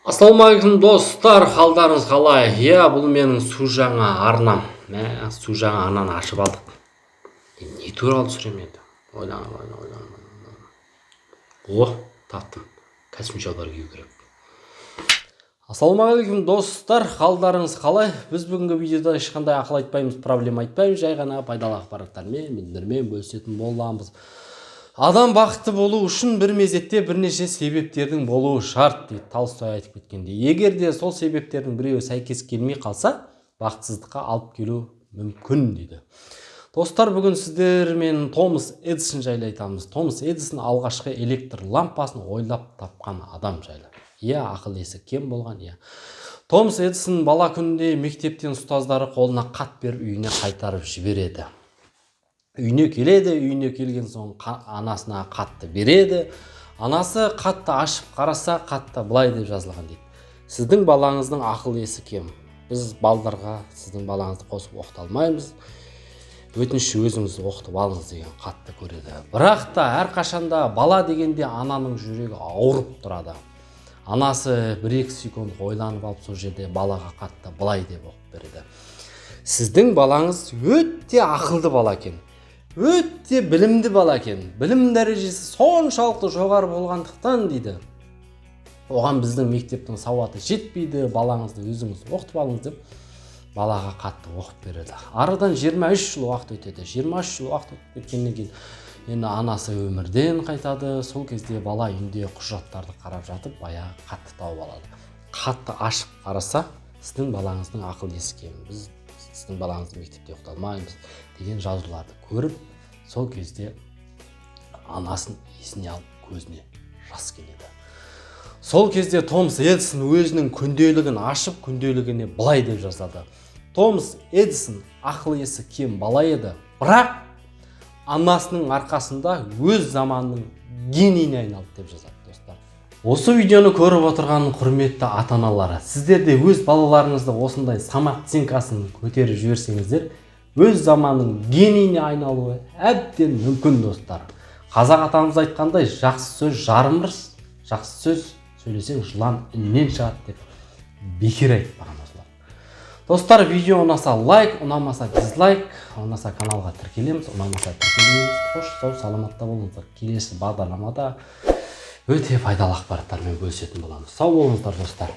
Ассалаумағалейкум достар, қалдарыңыз қалай? Бұл менің су жаңа арнам. Су жаңа арнаны ашып алдық. Не туралы түсірем енді? Ойланам. Таптым. Космичалдар кию керек. Ассалаумағалейкум достар, қалдарыңыз қалай? Біз бүгінгі видеода ешқандай ақыл айтпаймыз, проблема айтпаймыз, жай ғана пайдалы ақпараттармен, білдірмен бөлісетін боламыз. Адам бақытты болу үшін бір мезетте бірнеше себептердің болуы шарт дейді Толстой айтып кеткендей. Егер де сол себептердің біреуі сәйкес келмей қалса, бақытсыздыққа алып келу мүмкін дейді. Достар, бүгін сіздермен Томас Эдисон жайлы айтамыз. Томас Эдисон алғашқы электр лампасын ойлап тапқан адам жайлы. Ақыл есі кем болған. Томас Эдисон бала күнінде мектептен ұстаздары қолына хат беріп үйіне қайтарып жібереді. Үйіне келеді, үйіне келген соң анасына хатты береді. Анасы хатты ашып қараса, хатта былай деп жазылған дейді. Сіздің балаңыздың ақыл есі кем. Біз балдарға сіздің балаңызды қосып оқыта алмаймыз. Өтініш өзіңіз оқытып алыңыз деген хатты көреді. Бірақ та әрқашанда бала дегенде ананың жүрегі ауырып тұрады. Анасы 1-2 секунд ойланып алып сол жерде балаға хатты былай деп оқып береді. Сіздің балаңыз өте ақылды бала екен. Өте білімді бала екен. Білім дәрежесі соншалықты жоғары болғандықтан дейді. Оған біздің мектептің сауаты жетпейді, балаңызды өзіңіз оқытып алыңыз деп балаға хатты оқып береді. Арадан 23 жыл уақыт өтеді. 23 жыл уақыт өтіп кеткеннен кейін енді анасы өмірден қайтады. Сол кезде бала үйінде құжаттарды қарап жатып, баяғы хатты тауып алады. Хатты ашып қараса, сіздің балаңыздың ақыл есі кем. Біз сіздің балаңызды мектепте оқыта алмаймыз деген жазуларды көріп, сол кезде анасын есіне алып көзіне жас келеді. Сол кезде Томас Эдисон өзінің күнделігін ашып, күнделігіне былай деп жазады. Томас Эдисон ақыл есі кем бала еді, бірақ анасының арқасында өз заманының генийіне айналды деп жазады достар. Осы видеоны көріп отырған құрметті ата-аналар, сіздер де өз балаларыңызды осындай самат оценкасын көтеріп жіберсеңіздер, өз заманның генийіне айналуы әбден мүмкін достар. Қазақ атамыз айтқандай, жақсы сөз жарым ырыс, жақсы сөз сөйлесең жылан іннен шығады деп бекер айтпаған осылар. Достар, видео ұнаса лайк, ұнамаса дизлайк, ұнаса каналға тіркелеміз, ұнамаса тіркелмейміз. Қош, сау саламатта болыңыздар. Келесі бағдарламада өте пайдалы ақпараттармен бөлісетін боламыз. Сау болыңыздар достар.